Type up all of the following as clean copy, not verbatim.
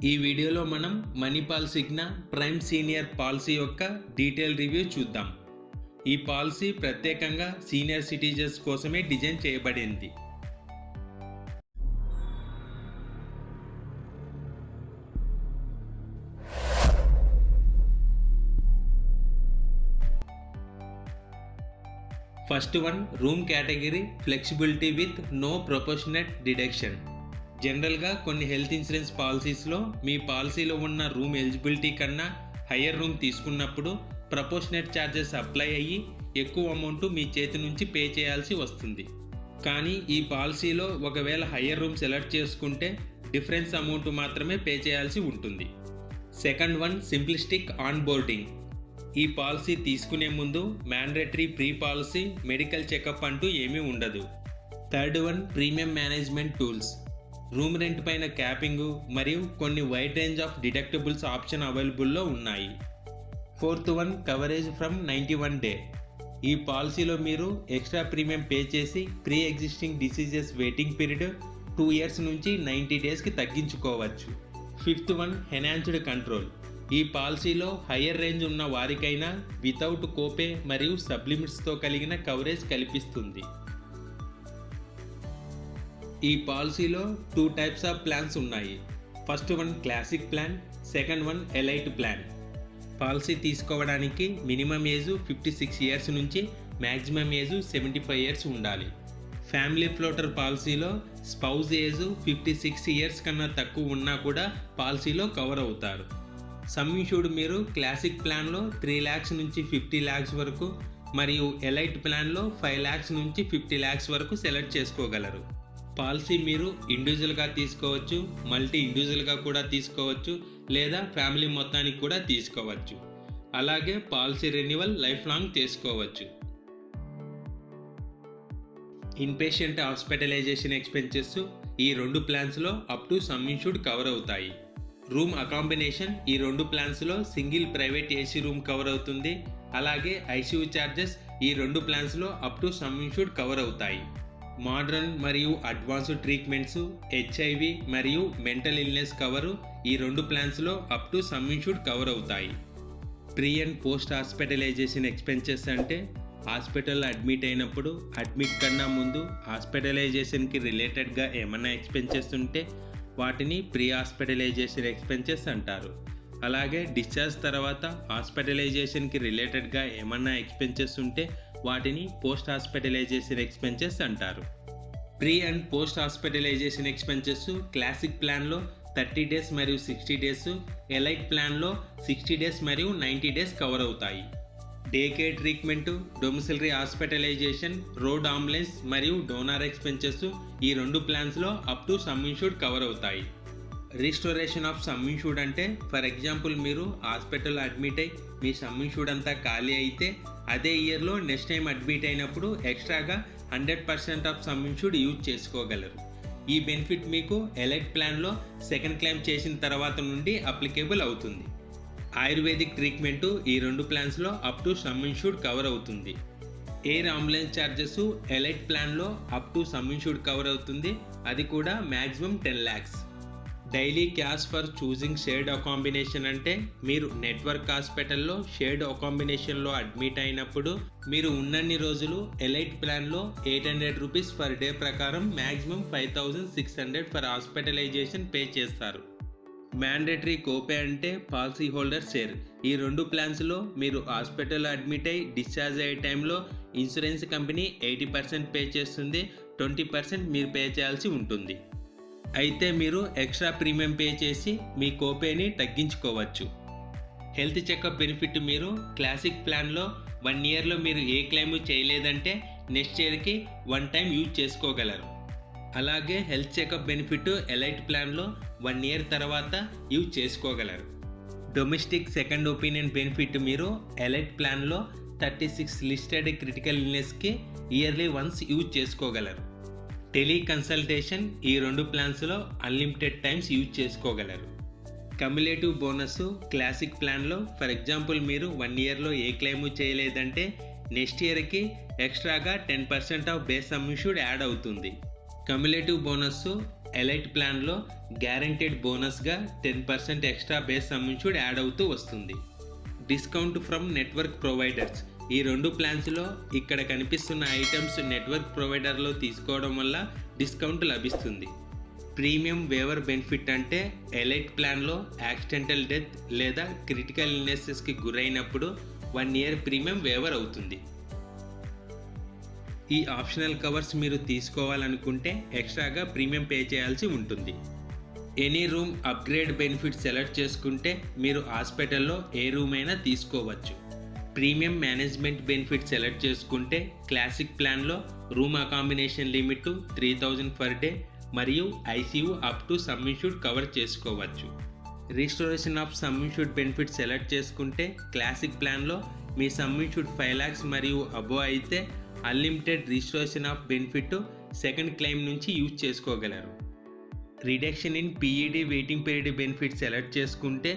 ఈ వీడియోలో మనం Manipal Cigna Prime Senior policy యొక్క డీటెయిల్ రివ్యూ చూద్దాం. ఈ పాలసీ ప్రత్యేకంగా సీనియర్ సిటిజన్స్ కోసమే డిజైన్ చేయబడింది. First one, room category flexibility with no proportionate deduction. జనరల్గా కొన్ని హెల్త్ ఇన్సూరెన్స్ పాలసీస్లో మీ పాలసీలో ఉన్న రూమ్ ఎలిజిబిలిటీ కన్నా హయ్యర్ రూమ్ తీసుకున్నప్పుడు ప్రపోర్షనేట్ ఛార్జెస్ అప్లై అయ్యి ఎక్కువ అమౌంట్ మీ చేతి నుంచి పే చేయాల్సి వస్తుంది. కానీ ఈ పాలసీలో ఒకవేళ హయ్యర్ రూమ్ సెలెక్ట్ చేసుకుంటే డిఫరెన్స్ అమౌంట్ మాత్రమే పే చేయాల్సి ఉంటుంది. Second one, simplistic on boarding. ఈ పాలసీ తీసుకునే ముందు mandatory pre policy medical checkup అంటూ ఏమీ ఉండదు. Third one, premium management tools. Room rent పైన క్యాపింగ్ మరియు కొన్ని wide range of deductibles option అవైలబుల్లో ఉన్నాయి. Fourth one, coverage from 91 day. ఈ పాలసీలో మీరు ఎక్స్ట్రా ప్రీమియం పే చేసి pre existing diseases waiting period 2 years నుంచి 90 daysకి తగ్గించుకోవచ్చు. Fifth one, enhanced control. ఈ పాలసీలో హయ్యర్ రేంజ్ ఉన్న వారికైనా వితౌట్ కోపే మరియు సబ్లిమిట్స్తో కలిగిన కవరేజ్ కల్పిస్తుంది. ఈ పాలసీలో 2 types ఆఫ్ ప్లాన్స్ ఉన్నాయి. First one classic plan, second one elite plan. Policy తీసుకోవడానికి మినిమం ఏజ్ 56 years నుంచి మ్యాక్సిమం ఏజ్ 75 years ఉండాలి. ఫ్యామిలీ ఫ్లోటర్ పాలసీలో స్పౌజ్ ఏజ్ 56 years కన్నా తక్కువ ఉన్నా కూడా పాలసీలో కవర్ అవుతారు. సమ్ ఇన్ష్యూర్డ్ మీరు క్లాసిక్ ప్లాన్లో 3 lakhs నుంచి 50 lakhs వరకు మరియు ఎలైట్ ప్లాన్లో 5 lakhs నుంచి 50 lakhs వరకు సెలెక్ట్ చేసుకోగలరు. పాలసీ మీరు ఇండివిజువల్గా తీసుకోవచ్చు, మల్టీ ఇండివిజువల్గా కూడా తీసుకోవచ్చు, లేదా ఫ్యామిలీ మొత్తానికి కూడా తీసుకోవచ్చు. అలాగే పాలసీ రెన్యువల్ లైఫ్ లాంగ్ చేసుకోవచ్చు. ఇన్పేషెంట్ హాస్పిటలైజేషన్ ఎక్స్పెన్సెస్ ఈ 2 ప్లాన్స్లో up to sum insured cover అవుతాయి. రూమ్ అకాంబినేషన్ ఈ 2 ప్లాన్స్లో single private AC room cover అవుతుంది. అలాగే ఐసీయూ ఛార్జెస్ ఈ 2 ప్లాన్స్లో up to sum insured cover అవుతాయి. మోడర్న్ మరియు అడ్వాన్స్డ్ ట్రీట్మెంట్స్, హెచ్ఐవి మరియు మెంటల్ ఇల్నెస్ కవరు ఈ 2 ప్లాన్స్లో up to sum insured cover అవుతాయి. Pre and post hospitalisation expenses అంటే హాస్పిటల్లో అడ్మిట్ అయినప్పుడు అడ్మిట్ కన్నా ముందు హాస్పిటలైజేషన్కి రిలేటెడ్గా ఏమైనా ఎక్స్పెన్సెస్ ఉంటే వాటిని ప్రీ హాస్పిటలైజేషన్ ఎక్స్పెన్సెస్ అంటారు. అలాగే డిశ్చార్జ్ తర్వాత హాస్పిటలైజేషన్కి రిలేటెడ్గా ఏమన్నా ఎక్స్పెన్సెస్ ఉంటే వాటిని పోస్ట్ హాస్పిటలైజేషన్ ఎక్స్పెన్సెస్ అంటారు. Pre and post hospitalisation expenses classic ప్లాన్లో 30 days మరియు 60 days, ఎలైట్ ప్లాన్లో 60 days మరియు 90 days కవర్ అవుతాయి. Day care treatment, domiciliary hospitalisation, road ambulance మరియు డోనార్ ఎక్స్పెన్సెస్ ఈ 2 ప్లాన్స్లో up to sum insured cover అవుతాయి. రిస్టోరేషన్ ఆఫ్ సమ్ ఇన్ష్యూర్డ్ అంటే ఫర్ ఎగ్జాంపుల్ మీరు హాస్పిటల్లో అడ్మిట్ అయి మీ సమ్ ఇన్ష్యూర్డ్ అంతా ఖాళీ అయితే అదే ఇయర్లో నెక్స్ట్ టైం అడ్మిట్ అయినప్పుడు ఎక్స్ట్రాగా 100% ఆఫ్ సమ్ ఇన్ష్యూర్డ్ యూజ్ చేసుకోగలరు. ఈ బెనిఫిట్ మీకు ఎలైట్ ప్లాన్లో సెకండ్ క్లెయిమ్ చేసిన తర్వాత నుండి అప్లికేబుల్ అవుతుంది. ఆయుర్వేదిక్ ట్రీట్మెంటు ఈ 2 ప్లాన్స్లో up to sum insured cover అవుతుంది. ఎయిర్ అంబులెన్స్ ఛార్జెస్ ఎలైట్ ప్లాన్లో up to sum insured cover అవుతుంది, అది కూడా maximum 10 lakhs. Daily cash for choosing shared accommodation అంటే మీరు నెట్వర్క్ హాస్పిటల్లో షేర్డ్ అకాంబినేషన్లో అడ్మిట్ అయినప్పుడు మీరు ఉన్నన్ని రోజులు ఎలైట్ ప్లాన్లో 800 rupees పర్ డే ప్రకారం మ్యాక్సిమం 5600 ఫర్ హాస్పిటలైజేషన్ పే చేస్తారు. మ్యాండేటరీ కోపే అంటే పాలసీ హోల్డర్ షేర్. ఈ 2 ప్లాన్స్లో మీరు హాస్పిటల్లో అడ్మిట్ అయి డిశ్చార్జ్ అయ్యే టైంలో ఇన్సూరెన్స్ కంపెనీ 80% పే చేస్తుంది, 20% మీరు పే చేయాల్సి ఉంటుంది. అయితే మీరు ఎక్స్ట్రా ప్రీమియం పే చేసి మీ కోపేని తగ్గించుకోవచ్చు. హెల్త్ చెకప్ బెనిఫిట్ మీరు క్లాసిక్ ప్లాన్లో 1 yearలో మీరు ఏ క్లెయిమ్ చేయలేదంటే నెక్స్ట్ ఇయర్కి 1 time యూజ్ చేసుకోగలరు. అలాగే హెల్త్ చెకప్ బెనిఫిట్ ఎలైట్ ప్లాన్లో 1 year తర్వాత యూజ్ చేసుకోగలరు. డొమెస్టిక్ సెకండ్ ఒపీనియన్ బెనిఫిట్ మీరు ఎలైట్ ప్లాన్లో 36 లిస్టెడ్ క్రిటికల్ ఇల్నెస్కి ఇయర్లీ వన్స్ యూజ్ చేసుకోగలరు. టెలి కన్సల్టేషన్ ఈ 2 ప్లాన్స్లో అన్లిమిటెడ్ టైమ్స్ యూజ్ చేసుకోగలరు. కమ్యులేటివ్ బోనస్ క్లాసిక్ ప్లాన్లో ఫర్ ఎగ్జాంపుల్ మీరు 1 yearలో ఏ క్లెయిమ్ చేయలేదంటే నెక్స్ట్ ఇయర్కి ఎక్స్ట్రాగా 10% off base sum insured add అవుతుంది. కమ్యులేటివ్ బోనస్ ఎలైట్ ప్లాన్లో గ్యారెంటెడ్ బోనస్గా 10% extra base sum insured add అవుతూ వస్తుంది. Discount from network providers. ఈ 2 ప్లాన్స్లో ఇక్కడ కనిపిస్తున్న ఐటమ్స్ నెట్వర్క్ ప్రొవైడర్లో తీసుకోవడం వల్ల డిస్కౌంట్ లభిస్తుంది. ప్రీమియం వేవర్ బెనిఫిట్ అంటే ఎలైట్ ప్లాన్లో యాక్సిడెంటల్ డెత్ లేదా క్రిటికల్ ఇల్నెసెస్కి గురైనప్పుడు 1 ఇయర్ ప్రీమియం వేవర్ అవుతుంది. ఈ ఆప్షనల్ కవర్స్ మీరు తీసుకోవాలనుకుంటే ఎక్స్ట్రాగా ప్రీమియం పే చేయాల్సి ఉంటుంది. Any room upgrade benefit select చేసుకుంటే మీరు హాస్పిటల్లో ఏ రూమ్ అయినా తీసుకోవచ్చు. ప్రీమియం మేనేజ్మెంట్ బెనిఫిట్ సెలెక్ట్ చేసుకుంటే క్లాసిక్ ప్లాన్లో room accommodation limit 3000 per day మరియు ICU up to sum insured cover చేసుకోవచ్చు. Restoration of sum insured benefit select చేసుకుంటే క్లాసిక్ ప్లాన్లో మీ సమ్ ఇన్ష్యూర్డ్ 5 lakhs మరియు అబో అయితే unlimited restoration of benefit second claim నుంచి యూజ్ చేసుకోగలరు. Reduction in PED waiting period benefit select చేసుకుంటే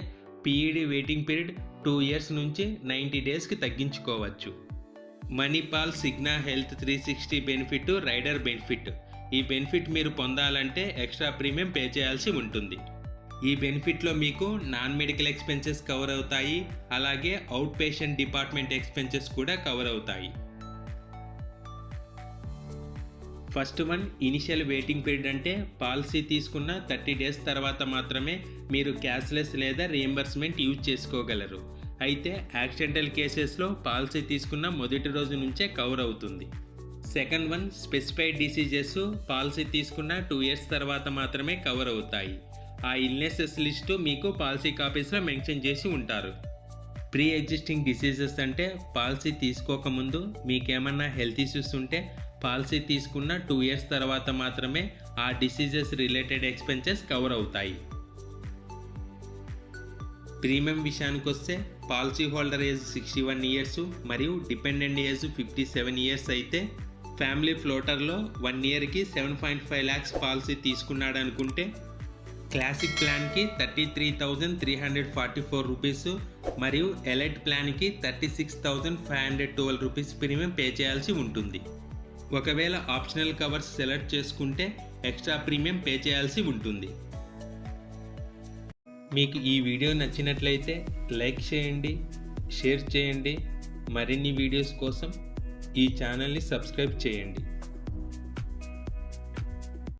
PED waiting period 2 years నుంచి 90 daysకి తగ్గించుకోవచ్చు. Manipal Cigna health 360 benefit rider benefit. ఈ బెనిఫిట్ మీరు పొందాలంటే ఎక్స్ట్రా ప్రీమియం పే చేయాల్సి ఉంటుంది. ఈ బెనిఫిట్లో మీకు నాన్ మెడికల్ ఎక్స్పెన్సెస్ కవర్ అవుతాయి, అలాగే అవుట్ పేషెంట్ డిపార్ట్మెంట్ ఎక్స్పెన్సెస్ కూడా కవర్ అవుతాయి. First one initial waiting period అంటే పాలసీ తీసుకున్న 30 days తర్వాత మాత్రమే మీరు క్యాష్లెస్ లేదా రియంబర్స్మెంట్ యూజ్ చేసుకోగలరు. అయితే యాక్సిడెంటల్ కేసెస్లో పాలసీ తీసుకున్న మొదటి రోజు నుంచే కవర్ అవుతుంది. Second one specified diseases policy తీసుకున్న 2 years తర్వాత మాత్రమే కవర్ అవుతాయి. ఆ ఇల్నెసెస్ లిస్టు మీకు పాలసీ కాపీస్లో మెన్షన్ చేసి ఉంటారు. ప్రీ ఎగ్జిస్టింగ్ డిసీజెస్ అంటే పాలసీ తీసుకోకముందు మీకేమన్నా హెల్త్ ఇష్యూస్ ఉంటే పాలసీ తీసుకున్న 2 years తర్వాత మాత్రమే ఆ డిసీజెస్ రిలేటెడ్ ఎక్స్పెన్సెస్ కవర్ అవుతాయి. ప్రీమియం విషయానికి వస్తే పాలసీ హోల్డర్ ఏజ్ 61 years మరియు డిపెండెంట్ ఏజ్ 57 years అయితే ఫ్యామిలీ ఫ్లోటర్లో 1 yearకి 7.5 lakhs పాలసీ తీసుకున్నాడు అనుకుంటే క్లాసిక్ ప్లాన్కి 33,344 రూపీస్ మరియు ఎలైట్ ప్లాన్కి 36,512 రూపీస్ ప్రీమియం పే చేయాల్సి ఉంటుంది. ఒకవేళ ఆప్షనల్ కవర్స్ సెలెక్ట్ చేసుకుంటే ఎక్స్ట్రా ప్రీమియం పే చేయాల్సి ఉంటుంది. మీకు ఈ వీడియో నచ్చినట్లయితే లైక్ చేయండి, షేర్ చేయండి. మరిన్ని వీడియోస్ కోసం ఈ ఛానల్ని సబ్స్క్రైబ్ చేయండి.